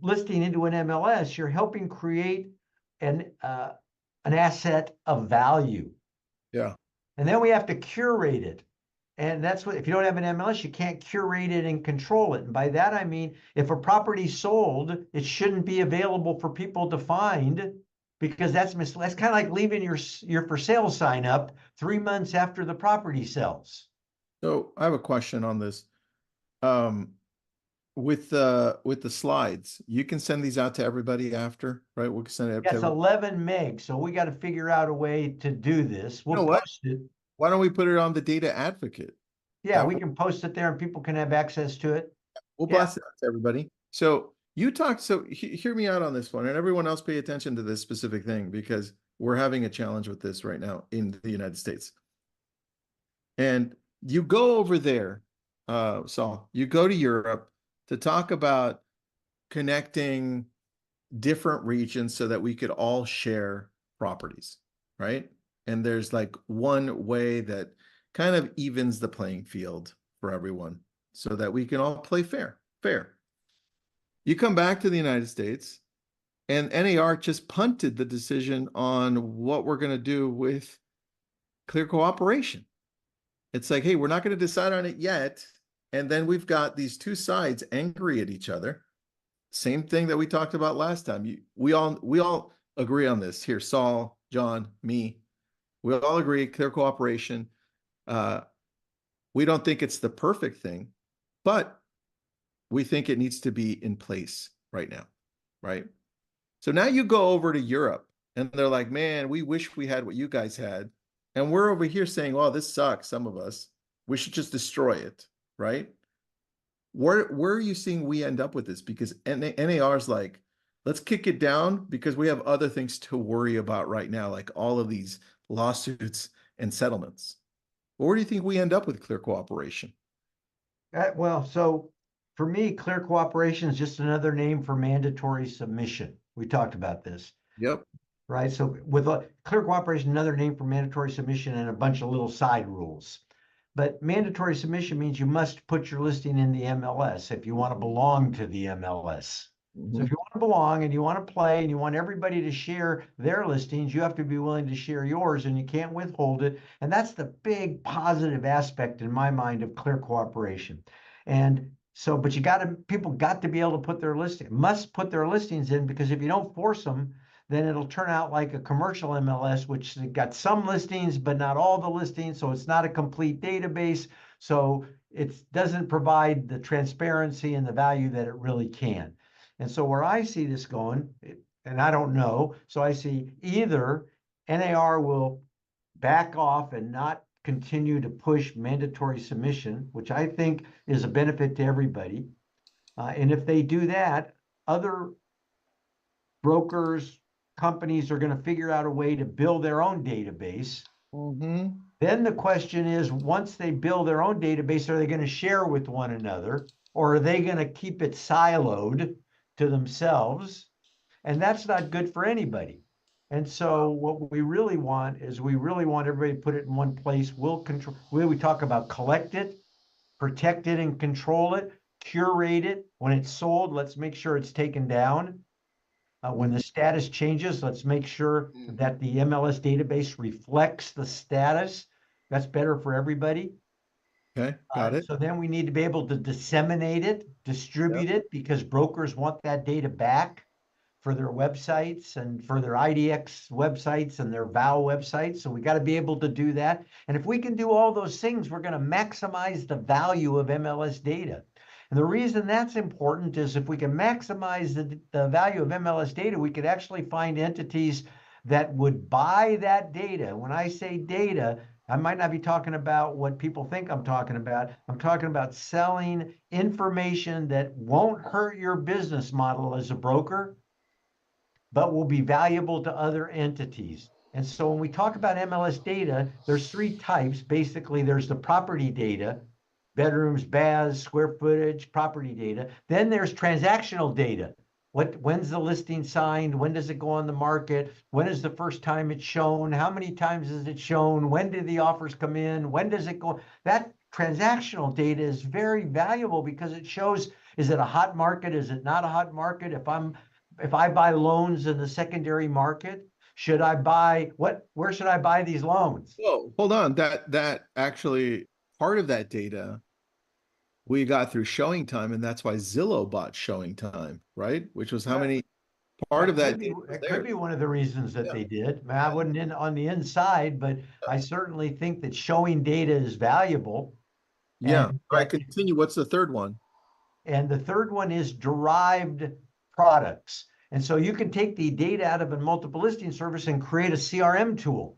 listing into an MLS, you're helping create an asset of value. Yeah. And then we have to curate it. And that's what, if you don't have an MLS, you can't curate it and control it. And by that, I mean, if a property's sold, it shouldn't be available for people to find, because that's kind of like leaving your for sale sign up 3 months after the property sells. So I have a question on this. With the slides, you can send these out to everybody after, right? We can send it out to That's everybody. 11 meg, so we got to figure out a way to do this. You know We'll what? post it. Why don't we put it on the Data Advocate? Yeah, we can post it there and people can have access to it. We'll Yeah. blast it out to everybody. So you talked, so hear me out on this one, and everyone else pay attention to this specific thing, because we're having a challenge with this right now in the United States. And you go over there, Saul, you go to Europe to talk about connecting different regions so that we could all share properties, right? And there's like one way that kind of evens the playing field for everyone so that we can all play fair. You come back to the United States and NAR just punted the decision on what we're going to do with clear cooperation. It's like, hey, we're not going to decide on it yet. And then we've got these two sides angry at each other. Same thing that we talked about last time. We all agree on this here. Saul, John, me, we all agree, clear cooperation. We don't think it's the perfect thing, but we think it needs to be in place right now, right? So now you go over to Europe and they're like, man, we wish we had what you guys had. And we're over here saying, well, this sucks, some of us. We should just destroy it, right? Where are you seeing we end up with this? Because NAR is like, let's kick it down because we have other things to worry about right now, like all of these lawsuits and settlements. Where do you think we end up with clear cooperation? Well, so for me, clear cooperation is just another name for mandatory submission. We talked about this. Yep. Right. So with clear cooperation, another name for mandatory submission and a bunch of little side rules. But mandatory submission means you must put your listing in the MLS if you want to belong to the MLS. Mm-hmm. So if you want to belong and you want to play and you want everybody to share their listings, you have to be willing to share yours and you can't withhold it. And that's the big positive aspect in my mind of clear cooperation. And so, but people got to be able to must put their listings in, because if you don't force them, then it'll turn out like a commercial MLS, which got some listings, but not all the listings. So it's not a complete database. So it doesn't provide the transparency and the value that it really can. And so where I see this going, and I don't know, so I see either NAR will back off and not continue to push mandatory submission, which I think is a benefit to everybody. And if they do that, other brokers, companies are going to figure out a way to build their own database. Mm-hmm. Then the question is, once they build their own database, are they going to share with one another, or are they going to keep it siloed to themselves? And that's not good for anybody. And so what we really want is everybody to put it in one place. We talk about collect it, protect it and control it, curate it. When it's sold, let's make sure it's taken down. When the status changes, let's make sure that the MLS database reflects the status. That's better for everybody. Okay, got it. So then we need to be able to disseminate it, distribute it, because brokers want that data back for their websites and for their IDX websites and their VOW websites. So we got to be able to do that. And if we can do all those things, we're going to maximize the value of MLS data. And the reason that's important is if we can maximize the value of MLS data, we could actually find entities that would buy that data. When I say data, I might not be talking about what people think I'm talking about. I'm talking about selling information that won't hurt your business model as a broker, but will be valuable to other entities. And so when we talk about MLS data, there's 3 types. Basically, there's the property data, bedrooms, baths, square footage, property data. Then there's transactional data. When's the listing signed? When does it go on the market? When is the first time it's shown? How many times is it shown? When do the offers come in? When does it go? That transactional data is very valuable because it shows Is it a hot market? Is it not a hot market? If I buy loans in the secondary market, should I buy where should I buy these loans? Whoa, hold on. That actually part of that data we got through showing time, and that's why Zillow bought showing time, right? Which was how many part of that data was It could there. be one of the reasons that Yeah. they did. I mean, I wasn't in on the inside, but I certainly think that showing data is valuable. Yeah. And All right, that continue. What's the third one? and the third one is derived products. And so you can take the data out of a multiple listing service and create a CRM tool,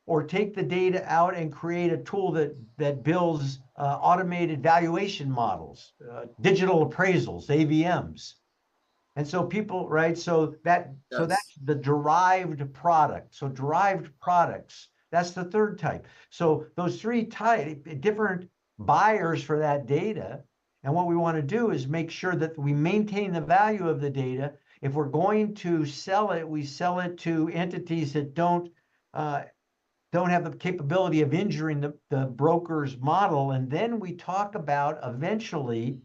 or take the data out and create a tool that builds automated valuation models, digital appraisals, AVMs. And so people, right? So Yes. that's the derived product. So derived products, that's the third type. So those three different buyers for that data. And what we want to do is make sure that we maintain the value of the data. If we're going to sell it, we sell it to entities that don't have the capability of injuring the broker's model. And then we talk about eventually,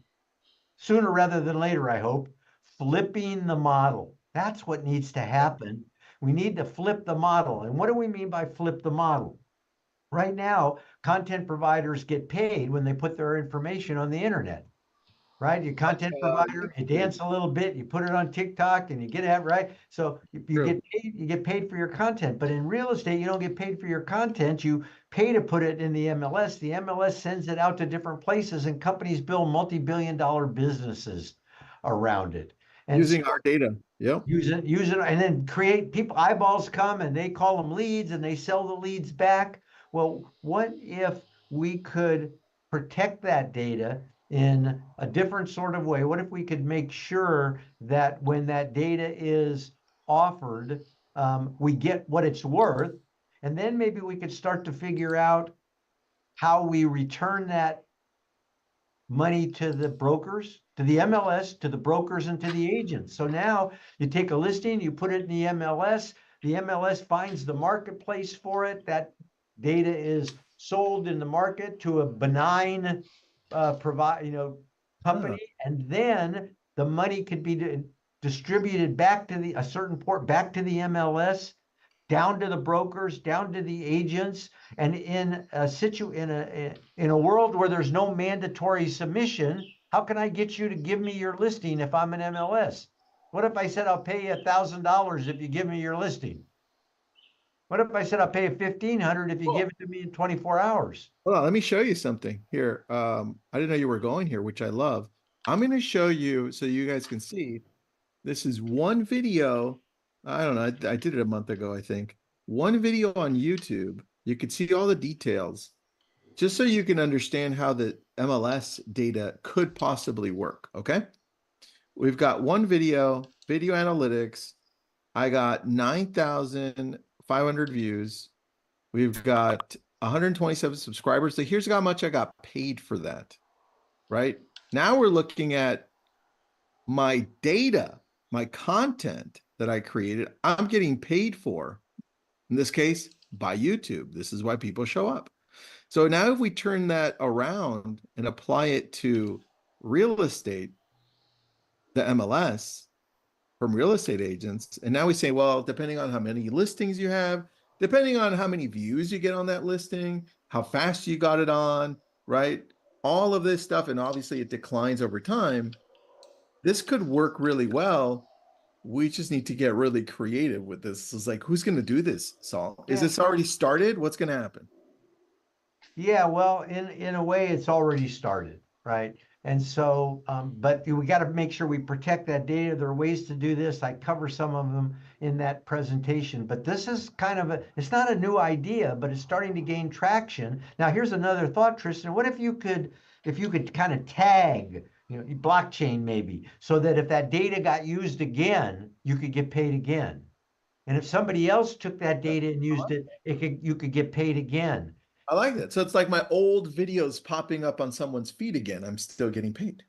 sooner rather than later, I hope, flipping the model. That's what needs to happen. We need to flip the model. And what do we mean by flip the model? Right now, content providers get paid when they put their information on the internet, right? Your content provider, you dance a little bit, you put it on TikTok, and you get it right. So you get paid for your content. But in real estate, you don't get paid for your content. You pay to put it in the MLS. The MLS sends it out to different places, and companies build multi-billion-dollar businesses around it. And Using our data. Yep. use it, and then create people, eyeballs come and they call them leads and they sell the leads back. Well, what if we could protect that data in a different sort of way? What if we could make sure that when that data is offered, we get what it's worth? And then maybe we could start to figure out how we return that money to the brokers, to the MLS, to the brokers, and to the agents. So now you take a listing, you put it in the MLS finds the marketplace for it. That data is sold in the market to a benign company, and then the money could be distributed back to a certain port, back to the MLS, down to the brokers, down to the agents. And in a world where there's no mandatory submission, how can I get you to give me your listing if I'm an MLS? What if I said I'll pay you $1,000 if you give me your listing? What if I said I'll pay you $1,500 if you give it to me in 24 hours? Hold on, let me show you something here. I didn't know you were going here, which I love. I'm going to show you so you guys can see. This is one video. I don't know. I did it a month ago, I think. One video on YouTube. You can see all the details, just so you can understand how the MLS data could possibly work. Okay. We've got one video analytics. I got 9,500 views. We've got 127 subscribers. So here's how much I got paid for that, right? Now we're looking at my data, my content that I created. I'm getting paid for, in this case, by YouTube. This is why people show up. So now if we turn that around and apply it to real estate, the MLS from real estate agents, and now we say, well, depending on how many listings you have, depending on how many views you get on that listing, how fast you got it on, right? All of this stuff, and obviously it declines over time. This could work really well. We just need to get really creative with this. It's like, who's going to do this, Saul? Is this already started? What's going to happen? Yeah, well, in a way, it's already started, right? And so, but we got to make sure we protect that data. There are ways to do this. I cover some of them in that presentation, but this is kind of it's not a new idea, but it's starting to gain traction. Now, here's another thought, Tristan. What if you could kind of tag, blockchain maybe, so that if that data got used again, you could get paid again. And if somebody else took that data and used it, you could get paid again. I like that. So it's like my old videos popping up on someone's feed again. I'm still getting paid.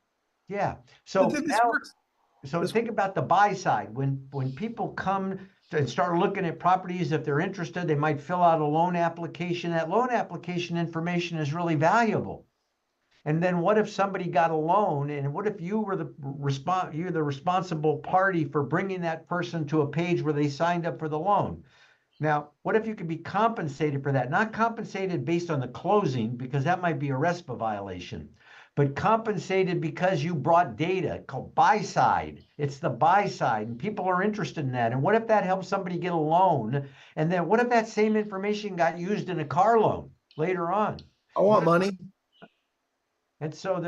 Yeah. So this works. Think about the buy side. When people come and start looking at properties, if they're interested, they might fill out a loan application. That loan application information is really valuable. And then what if somebody got a loan? And what if you were you're the responsible party for bringing that person to a page where they signed up for the loan? Now, what if you could be compensated for that? Not compensated based on the closing, because that might be a RESPA violation, but compensated because you brought data called buy side. It's the buy side, and people are interested in that. And what if that helps somebody get a loan? And then what if that same information got used in a car loan later on? I want money. And so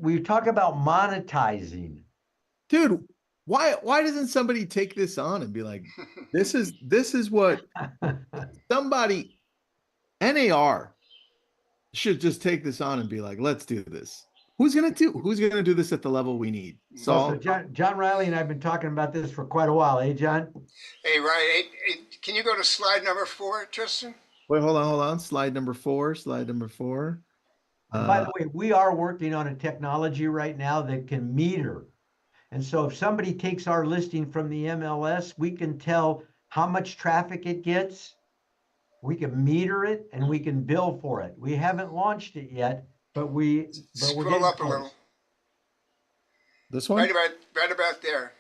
we talk about monetizing. Dude, why doesn't somebody take this on and be like, this is what somebody, NAR should just take this on and be like, let's do this. Who's gonna do this at the level we need? So John Reilly and I have been talking about this for quite a while, eh, John? Hey, Ryan, can you go to slide number 4, Tristan? Wait, hold on. Slide number 4. By the way, we are working on a technology right now that can meter. And so if somebody takes our listing from the MLS, we can tell how much traffic it gets. We can meter it and we can bill for it. We haven't launched it yet, but we're scroll up a little. This one? Right about there.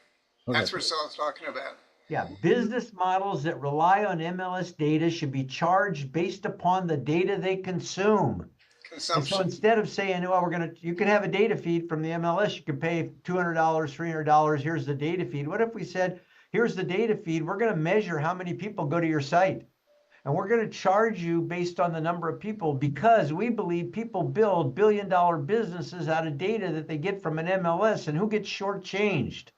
Okay. That's what Saul's talking about. Yeah, business models that rely on MLS data should be charged based upon the data they consume. And so instead of saying, well, you can have a data feed from the MLS, you can pay $200, $300, here's the data feed. What if we said, here's the data feed, we're going to measure how many people go to your site. And we're going to charge you based on the number of people, because we believe people build billion-dollar businesses out of data that they get from an MLS. And who gets shortchanged?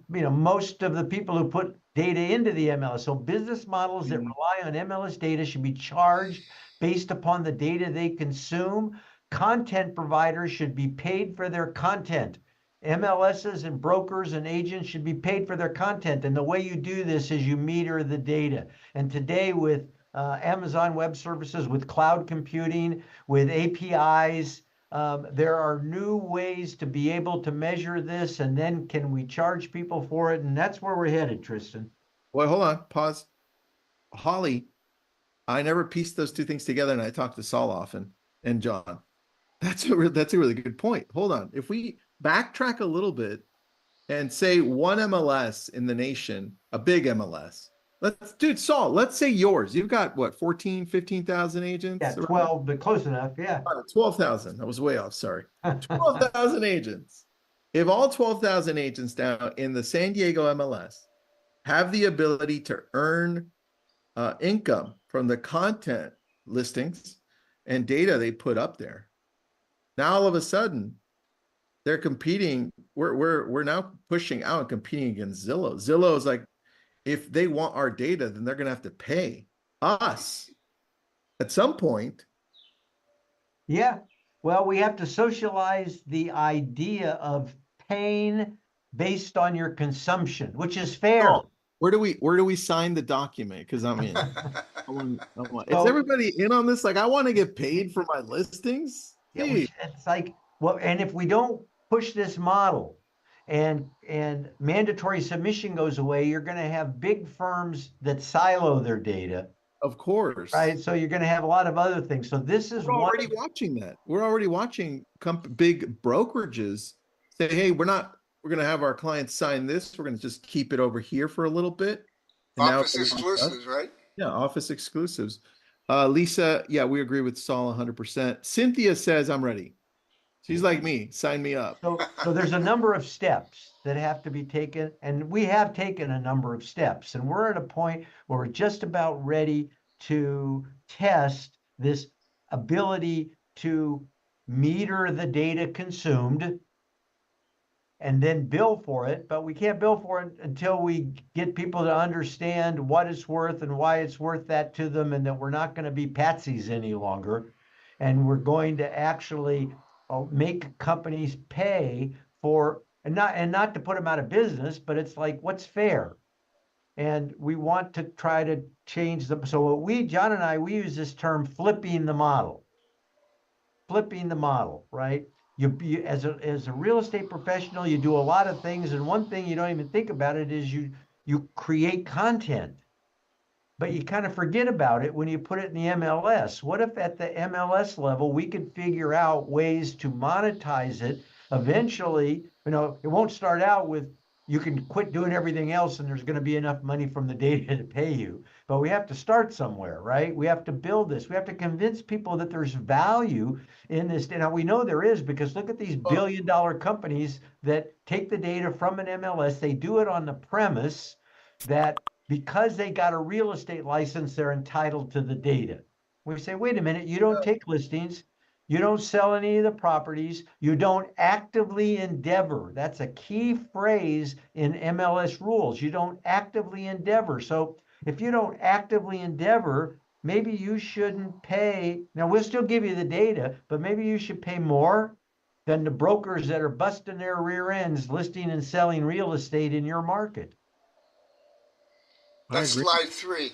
Most of the people who put data into the MLS. So business models that rely on MLS data should be charged based upon the data they consume. Content providers should be paid for their content. MLSs and brokers and agents should be paid for their content. And the way you do this is you meter the data. And today with Amazon Web Services, with cloud computing, with APIs, there are new ways to be able to measure this. And then can we charge people for it? And that's where we're headed, Tristan. Well, hold on, pause. Holly, I never pieced those two things together, and I talked to Saul often and John. That's a really good point. Hold on. If we backtrack a little bit and say one MLS in the nation, a big MLS. Saul, let's say yours. You've got what, 14, 15,000 agents? Yeah, 12, but close enough. Yeah. 12,000. I was way off. Sorry. 12,000 agents. If all 12,000 agents down in the San Diego MLS have the ability to earn income from the content listings and data they put up there, now all of a sudden they're competing. We're now pushing out and competing against Zillow. Zillow is like, if they want our data, then they're going to have to pay us at some point. Yeah. Well, we have to socialize the idea of paying based on your consumption, which is fair. Oh, where do we sign the document? Because I mean, is everybody in on this? Like, I want to get paid for my listings. Yeah, it's like, well, and if we don't push this model and mandatory submission goes away, you're going to have big firms that silo their data. Of course. Right. So you're going to have a lot of other things. So this is already watching that. We're already watching big brokerages say, hey, we're going to have our clients sign this. We're going to just keep it over here for a little bit. And office exclusives, right? Yeah, office exclusives. Lisa, yeah, we agree with Saul 100%. Cynthia says, I'm ready. She's like me. Sign me up. So there's a number of steps that have to be taken, and we have taken a number of steps, and we're at a point where we're just about ready to test this ability to meter the data consumed and then bill for it. But we can't bill for it until we get people to understand what it's worth and why it's worth that to them, and that we're not going to be patsies any longer. And we're going to actually make companies pay for, and not to put them out of business, but it's like, what's fair? And we want to try to change them. So John and I, we use this term flipping the model. Flipping the model, right? You as a real estate professional, you do a lot of things, and one thing you don't even think about it is you create content. but you kind of forget about it when you put it in the MLS. What if at the MLS level, we could figure out ways to monetize it? Eventually, it won't start out with you can quit doing everything else and there's going to be enough money from the data to pay you. But we have to start somewhere, right? We have to build this. We have to convince people that there's value in this. Now we know there is, because look at these billion-dollar companies that take the data from an MLS. They do it on the premise that because they got a real estate license, they're entitled to the data. We say, wait a minute, you don't take listings. You don't sell any of the properties. You don't actively endeavor. That's a key phrase in MLS rules. You don't actively endeavor. So if you don't actively endeavor, maybe you shouldn't pay. Now, we'll still give you the data, but maybe you should pay more than the brokers that are busting their rear ends listing and selling real estate in your market. That's slide 3.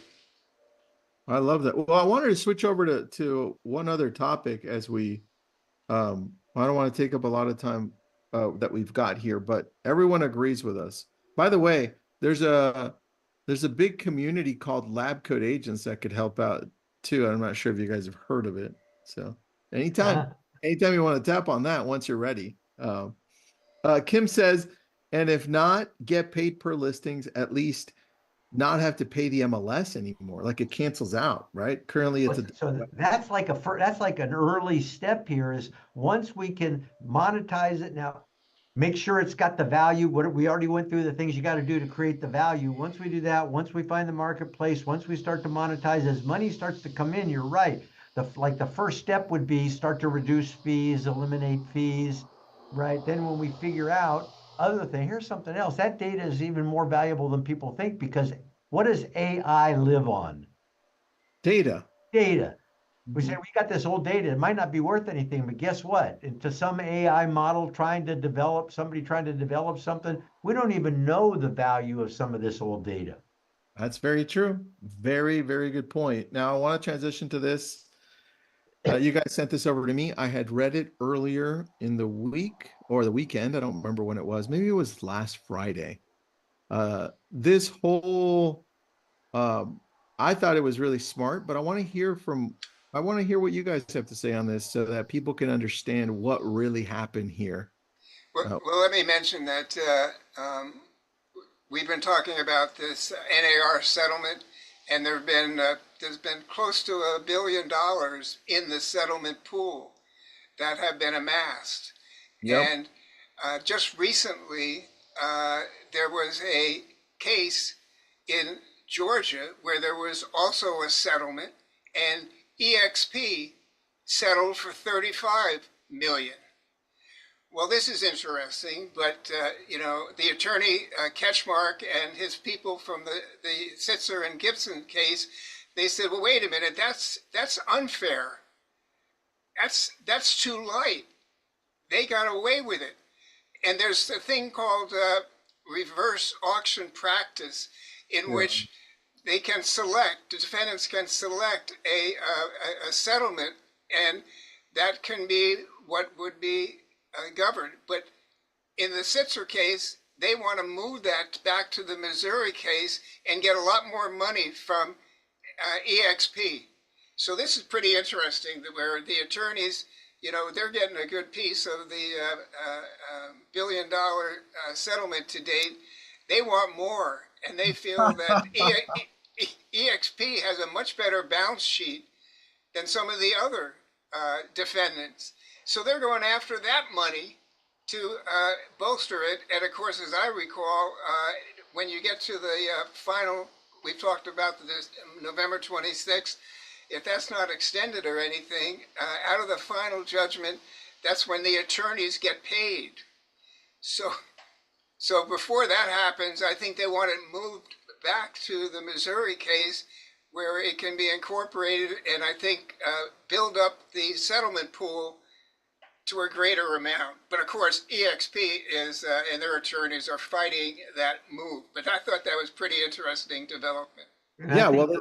I love that. Well, I wanted to switch over to one other topic as we, I don't want to take up a lot of time that we've got here, but everyone agrees with us. By the way, there's a big community called Lab Coat Agents that could help out too. I'm not sure if you guys have heard of it. So anytime you want to tap on that once you're ready. Kim says, and if not, get paid per listings, at least not have to pay the MLS anymore. Like it cancels out, right? Currently it's so that's like an early step here is once we can monetize it. Now make sure it's got the value. What we already went through the things you got to do to create the value. Once we do that, once we find the marketplace, once we start to monetize, as money starts to come in, you're right. The first step would be start to reduce fees, eliminate fees, right? Then when we figure out other thing, here's something else. That data is even more valuable than people think, because what does AI live on? Data. We say we got this old data. It might not be worth anything, but guess what? To some AI model somebody trying to develop something, we don't even know the value of some of this old data. That's very true. Very, very good point. Now I want to transition to this. You guys sent this over to me. I had read it earlier in the week or the weekend. I don't remember when it was. Maybe it was last Friday. This whole, I thought it was really smart, but I want to hear what you guys have to say on this so that people can understand what really happened here. Well, let me mention that we've been talking about this NAR settlement, and there's been close to $1 billion in the settlement pool that have been amassed. Yep. And just recently, there was a case in Georgia where there was also a settlement, and EXP settled for $35 million. Well, this is interesting, but the attorney Ketchmark and his people from the Sitzer and Gibson case, they said, well, wait a minute, that's unfair. That's too light. They got away with it. And there's a thing called reverse auction practice, in which the defendants can select a settlement, and that can be what would be governed. But in the Sitzer case, they want to move that back to the Missouri case and get a lot more money from EXP. So this is pretty interesting, where the attorneys, they're getting a good piece of the $1 billion settlement to date. They want more, and they feel that EXP has a much better balance sheet than some of the other defendants. So they're going after that money to bolster it. And of course, as I recall, when you get to the final, we've talked about this November 26th, if that's not extended or anything, out of the final judgment, that's when the attorneys get paid. So before that happens, I think they want it moved back to the Missouri case, where it can be incorporated, and I think build up the settlement pool to a greater amount. But of course, EXP and their attorneys are fighting that move. But I thought that was pretty interesting development. Yeah, well,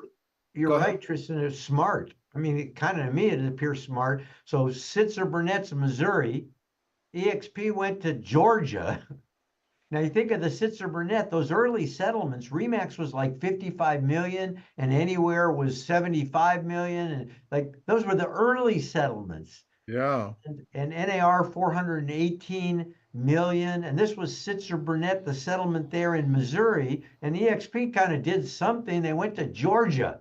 you're right, Tristan. It's smart. I mean, to me, it appears smart. So Sitzer Burnett's Missouri, EXP went to Georgia, Now you think of the Sitzer Burnett, those early settlements, Remax was like 55 million and Anywhere was 75 million. And like those were the early settlements. Yeah. And NAR 418 million. And this was Sitzer Burnett, the settlement there in Missouri. And EXP kind of did something. They went to Georgia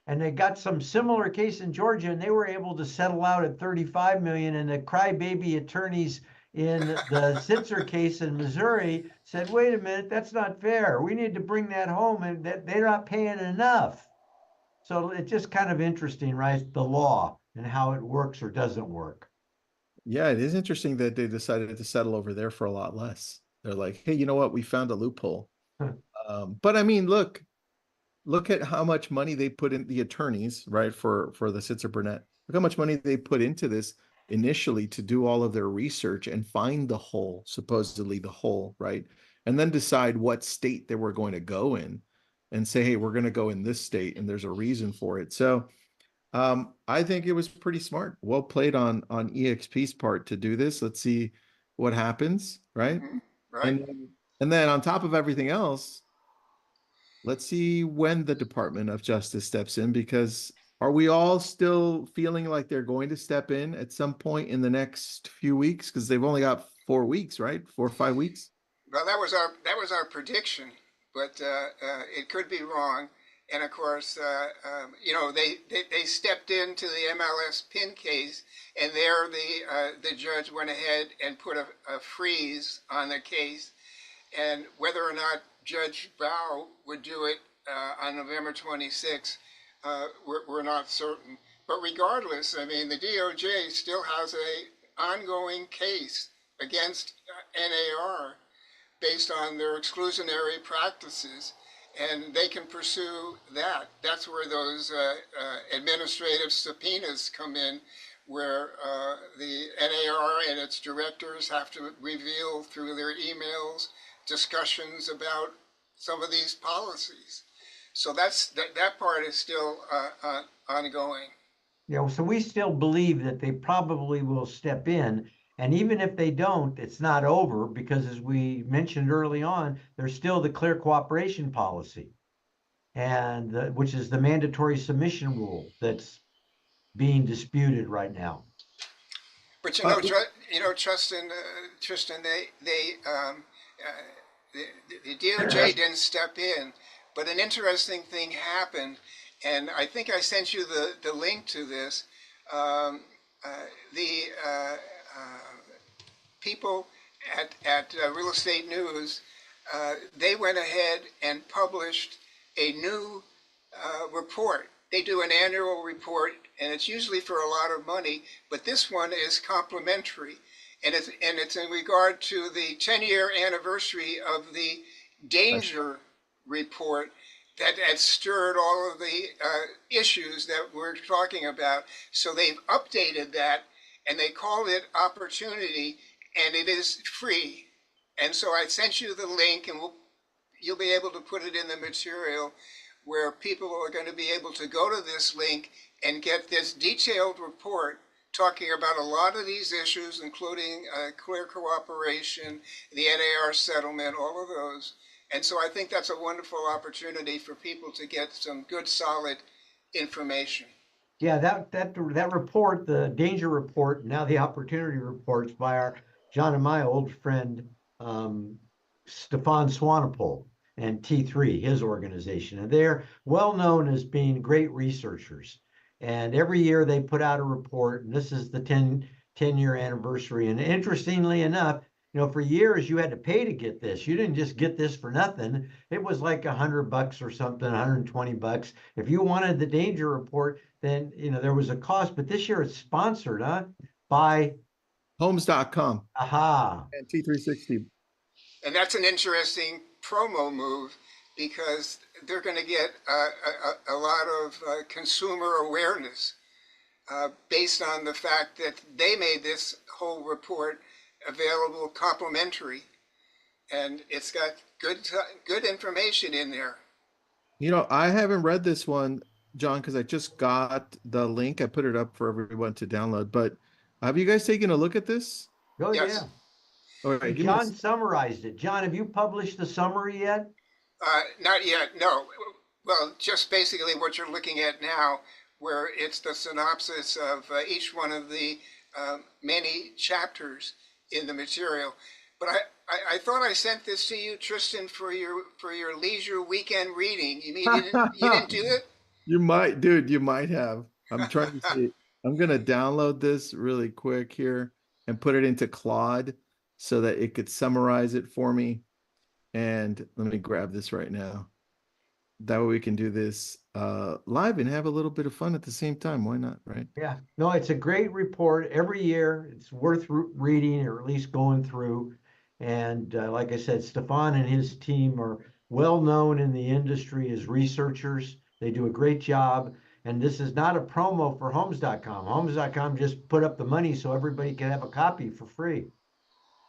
and they got some similar case in Georgia, and they were able to settle out at 35 million. And the crybaby attorneys in the Sitzer case in Missouri said, wait a minute, that's not fair. We need to bring that home, and that they're not paying enough. So it's just kind of interesting, right? The law and how it works or doesn't work. Yeah, it is interesting that they decided to settle over there for a lot less. They're like, hey, you know what? We found a loophole. But I mean, look at how much money they put in, the attorneys, right, for the Sitzer Burnett. Look how much money they put into this initially to do all of their research and find the hole, supposedly the hole, right? And then decide what state they were going to go in and say, hey, we're going to go in this state and there's a reason for it. So I think it was pretty smart. Well played on EXP's part to do this. Let's see what happens, right? Right. And then on top of everything else, let's see when the Department of Justice steps in, because are we all still feeling like they're going to step in at some point in the next few weeks? Because they've only got 4 weeks, right? 4 or 5 weeks. Well, that was our prediction, but it could be wrong. And of course, they stepped into the MLS pin case, and there the judge went ahead and put a freeze on the case, and whether or not Judge Bao would do it on November 26th, we're not certain. But regardless, I mean, the DOJ still has a ongoing case against NAR based on their exclusionary practices, and they can pursue that. That's where those administrative subpoenas come in, where the NAR and its directors have to reveal through their emails discussions about some of these policies. So that part is still ongoing. Yeah, so we still believe that they probably will step in. And even if they don't, it's not over, because as we mentioned early on, there's still the clear cooperation policy, and which is the mandatory submission rule that's being disputed right now. But Tristan, the DOJ didn't step in, but an interesting thing happened, and I think I sent you the link to this. People at Real Estate News, they went ahead and published a new report. They do an annual report, and it's usually for a lot of money, but this one is complimentary, and it's in regard to the 10-year anniversary of the danger report that had stirred all of the issues that we're talking about. So they've updated that, and they call it Opportunity, and it is free. And so I sent you the link, and you'll be able to put it in the material, where people are going to be able to go to this link and get this detailed report talking about a lot of these issues, including clear cooperation, the NAR settlement, all of those. And so I think that's a wonderful opportunity for people to get some good, solid information. Yeah, that report, the danger report, now the opportunity reports by our John and my old friend Stefan Swanepoel and T3, his organization, and they're well known as being great researchers. And every year they put out a report, and this is the 10-year anniversary. And interestingly enough, for years you had to pay to get this. You didn't just get this for nothing. It was like $100 or something, $120. If you wanted the danger report, then there was a cost. But this year it's sponsored, by Homes.com. Aha. And T360. And that's an interesting promo move, because they're going to get a lot of consumer awareness based on the fact that they made this whole report available complimentary, and it's got good information in there. I haven't read this one, John, because I just got the link. I put it up for everyone to download. But have you guys taken a look at this? Oh, Yes. yeah. All right, Hey, give me a John summarized it. John, have you published the summary yet? Not yet, no. Well, just basically what you're looking at now, where it's the synopsis of each one of the many chapters in the material. But I thought I sent this to you, Tristan, for your leisure weekend reading. You mean you didn't do it? You might, dude, you might have. I'm trying to see. I'm gonna download this really quick here and put it into Claude so that it could summarize it for me. And let me grab this right now. That way we can do this live and have a little bit of fun at the same time. Why not, right? Yeah, no, it's a great report every year. It's worth reading or at least going through. And like I said, Stefan and his team are well known in the industry as researchers. They do a great job. And this is not a promo for Homes.com. Homes.com just put up the money so everybody can have a copy for free.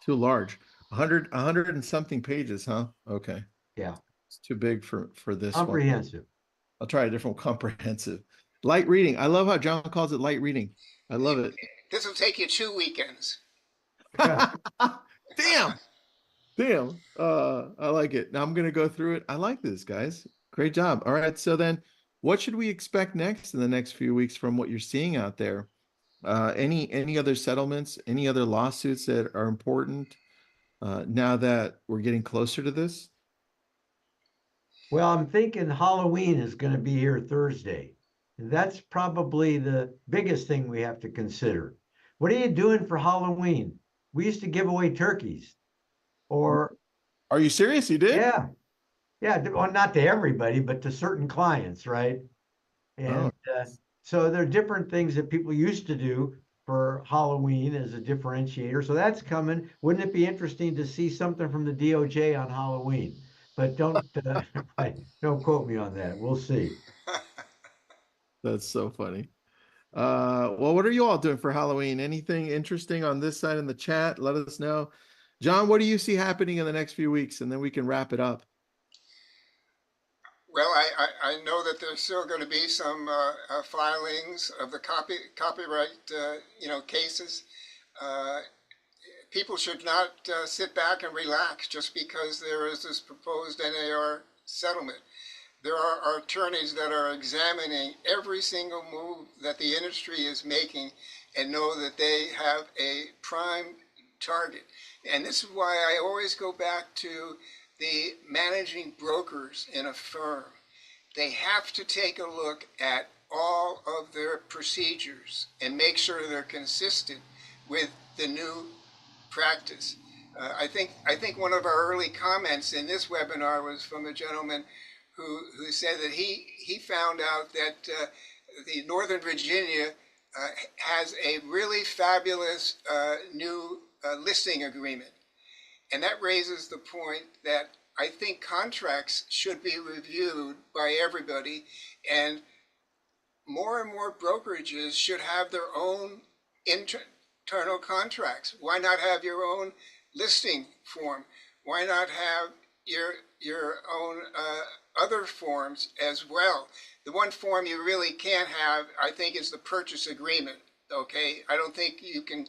Too large. 100 and something pages, huh? Okay. Yeah, It's too big for this one. comprehensive. I'll try a different comprehensive. Light reading. I love how John calls it light reading. I love it. This will take you 2 weekends. Damn. Damn. I like it. Now I'm gonna go through it. I like this, guys. Great job. All right. So then what should we expect next in the next few weeks from what you're seeing out there? Any other settlements, any other lawsuits that are important now that we're getting closer to this? Well, I'm thinking Halloween is going to be here Thursday. That's probably the biggest thing we have to consider. What are you doing for Halloween? We used to give away turkeys. Or, Are you serious? You did? yeah, yeah, well, not to everybody, but to certain clients, right? And so there are different things that people used to do for Halloween as a differentiator. So that's coming. Wouldn't it be interesting to see something from the DOJ on Halloween? But don't don't quote me on that. We'll see. That's so funny. Well, what are you all doing for Halloween? Anything interesting on this side in the chat? Let us know. John, what do you see happening in the next few weeks? And then we can wrap it up. Well, I know that there's still going to be some filings of the copyright cases. People should not sit back and relax just because there is this proposed NAR settlement. There are attorneys that are examining every single move that the industry is making and know that they have a prime target. And this is why I always go back to the managing brokers in a firm. They have to take a look at all of their procedures and make sure they're consistent with the new practice. I think one of our early comments in this webinar was from a gentleman who said that he found out that the Northern Virginia has a really fabulous new listing agreement. And that raises the point that I think contracts should be reviewed by everybody, and more brokerages should have their own internal contracts. Why not have your own listing form? Why not have your own other forms as well? The one form you really can't have, I think, is the purchase agreement. Okay, I don't think you can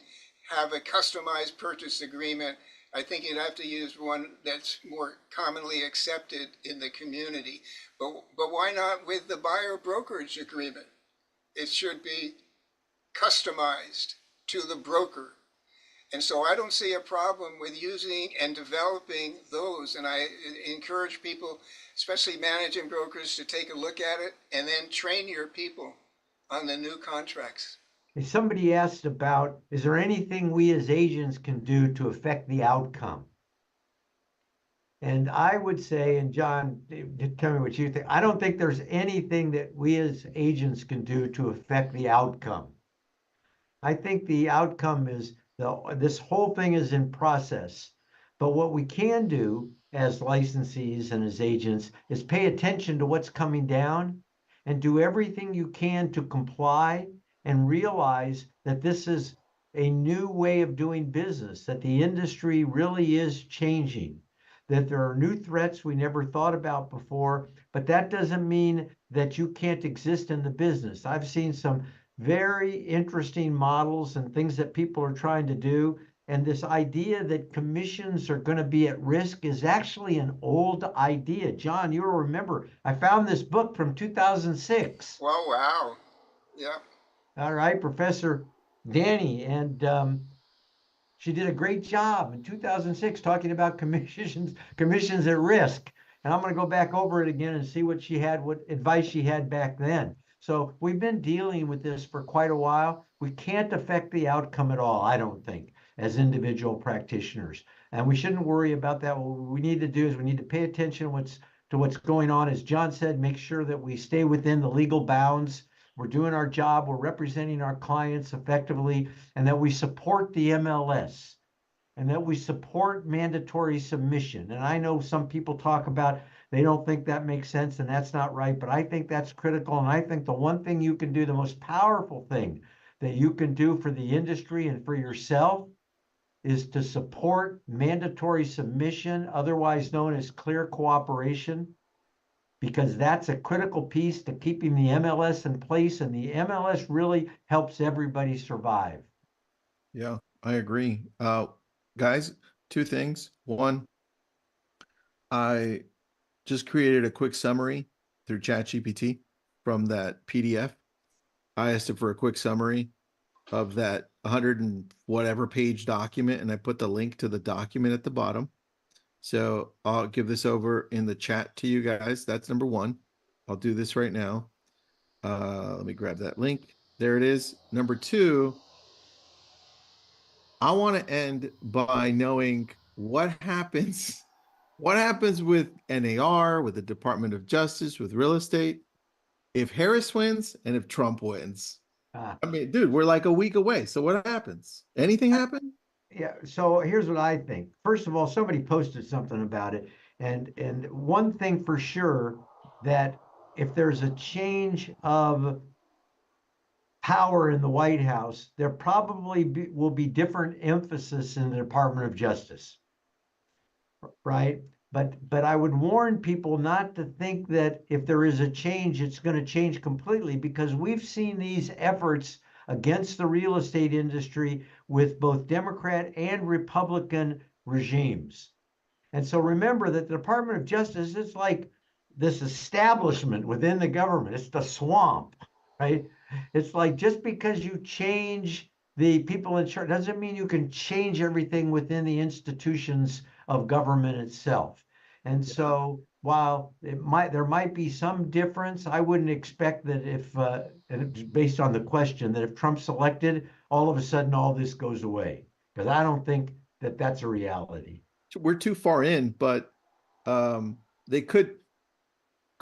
have a customized purchase agreement. I think you'd have to use one that's more commonly accepted in the community. But why not with the buyer brokerage agreement? It should be customized to the broker. And so I don't see a problem with using and developing those. And I encourage people, especially managing brokers, to take a look at it and then train your people on the new contracts. Somebody asked about, is there anything we as agents can do to affect the outcome? And I would say, and John, tell me what you think. I don't think there's anything that we as agents can do to affect the outcome. I think the outcome is this whole thing is in process. But what we can do as licensees and as agents is pay attention to what's coming down and do everything you can to comply and realize that this is a new way of doing business, that the industry really is changing, that there are new threats we never thought about before, but that doesn't mean that you can't exist in the business. I've seen some very interesting models and things that people are trying to do And this idea that commissions are going to be at risk is actually an old idea. John, you'll remember, I found this book from 2006. Well, wow. Yeah. All right, Professor Danny, and she did a great job in 2006 talking about commissions at risk. And I'm going to go back over it again and see what advice she had back then. So we've been dealing with this for quite a while. We can't affect the outcome at all, I don't think, as individual practitioners. And we shouldn't worry about that. What we need to do is we need to pay attention to what's going on. As John said, make sure that we stay within the legal bounds. We're doing our job. We're representing our clients effectively, and that we support the MLS, and that we support mandatory submission. And I know some people talk about they don't think that makes sense, and that's not right, but I think that's critical. And I think the one thing you can do, the most powerful thing that you can do for the industry and for yourself, is to support mandatory submission, otherwise known as clear cooperation, because that's a critical piece to keeping the MLS in place, and the MLS really helps everybody survive. Yeah, I agree. Guys, two things. One, I just created a quick summary through ChatGPT from that PDF. I asked it for a quick summary of that 100 and whatever page document, and I put the link to the document at the bottom. So I'll give this over in the chat to you guys. That's number one. I'll do this right now. Let me grab that link. There it is. Number two, I want to end by knowing what happens with NAR, with the Department of Justice, with real estate, if Harris wins and if Trump wins. I mean, dude, we're like a week away. So what happens? Anything happen? Yeah, so here's what I think. First of all, somebody posted something about it. And one thing for sure, that if there's a change of power in the White House, there probably will be different emphasis in the Department of Justice, right? But I would warn people not to think that if there is a change, it's going to change completely, because we've seen these efforts against the real estate industry with both Democrat and Republican regimes. And so remember that the Department of Justice is like this establishment within the government. It's the swamp, right? It's like, just because you change the people in charge doesn't mean you can change everything within the institutions of government itself. And so while there might be some difference, I wouldn't expect that and it's based on the question, that if Trump's elected, all of a sudden all this goes away, because I don't think that that's a reality. We're too far in, but they could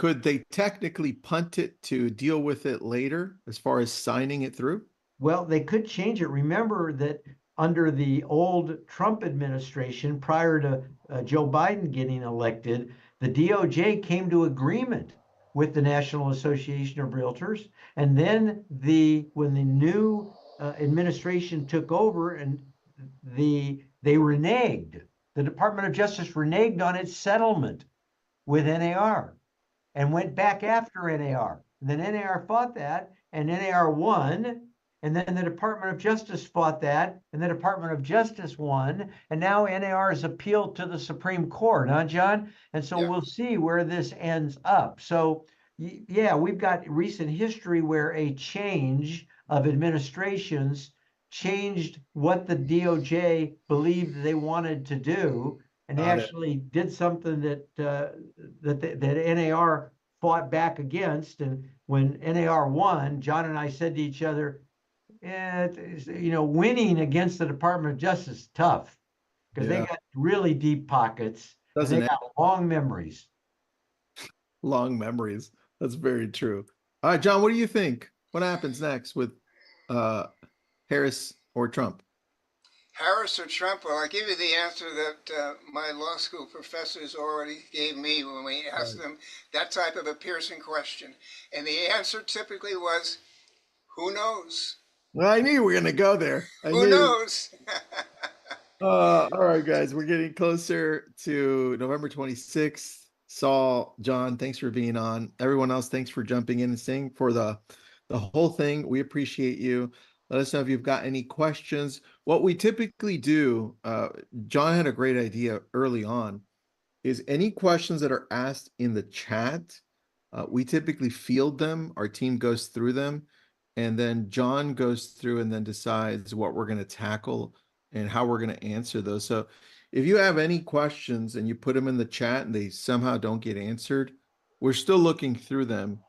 they technically punt it to deal with it later as far as signing it through? Well, they could change it. Remember that under the old Trump administration, prior to Joe Biden getting elected, the DOJ came to agreement with the National Association of Realtors. And then when the new administration took over, and they reneged, the Department of Justice reneged on its settlement with NAR and went back after NAR. And then NAR fought that, and NAR won. And then the Department of Justice fought that, and the Department of Justice won. And now NAR has appealed to the Supreme Court, huh, John? And so we'll see where this ends up. So, yeah, we've got recent history where a change of administrations changed what the DOJ believed they wanted to do, and they actually did something that NAR fought back against. And when NAR won, John and I said to each other, winning against the Department of Justice is tough, because they got really deep pockets, and they got long memories. Long memories. That's very true. All right, John, what do you think? What happens next with Harris or Trump? Harris or Trump? Well, I give you the answer that my law school professors already gave me when we asked them that type of a piercing question. And the answer typically was, who knows? Well, I knew you were going to go there. Who knows? All right, guys, we're getting closer to November 26th. Saul, John, thanks for being on. Everyone else, thanks for jumping in and staying for the whole thing. We appreciate you. Let us know if you've got any questions. What we typically do, John had a great idea early on, is any questions that are asked in the chat, we typically field them. Our team goes through them, and then John goes through and then decides what we're going to tackle and how we're going to answer those. So if you have any questions and you put them in the chat and they somehow don't get answered, we're still looking through them,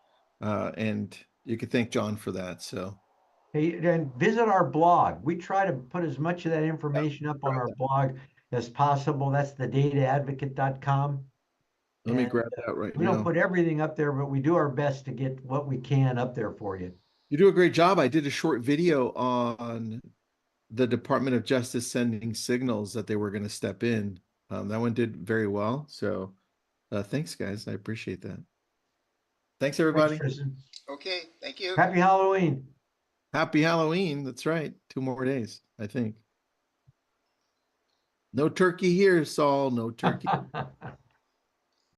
and you can thank John for that. So. Hey, and visit our blog. We try to put as much of that information up on grab our that. blog as possible. That's the dataadvocate.com. Let me And grab that right we don't now. put everything up there, but we do our best to get what we can up there for you. You do a great job. I did a short video on the Department of Justice sending signals that they were going to step in. That one did very well. So thanks, guys. I appreciate that. Thanks, Thanks, everybody. Tristan. Okay, thank you. Happy Halloween. Happy Halloween. That's right. 2 more days, I think. No turkey here, Saul. No turkey.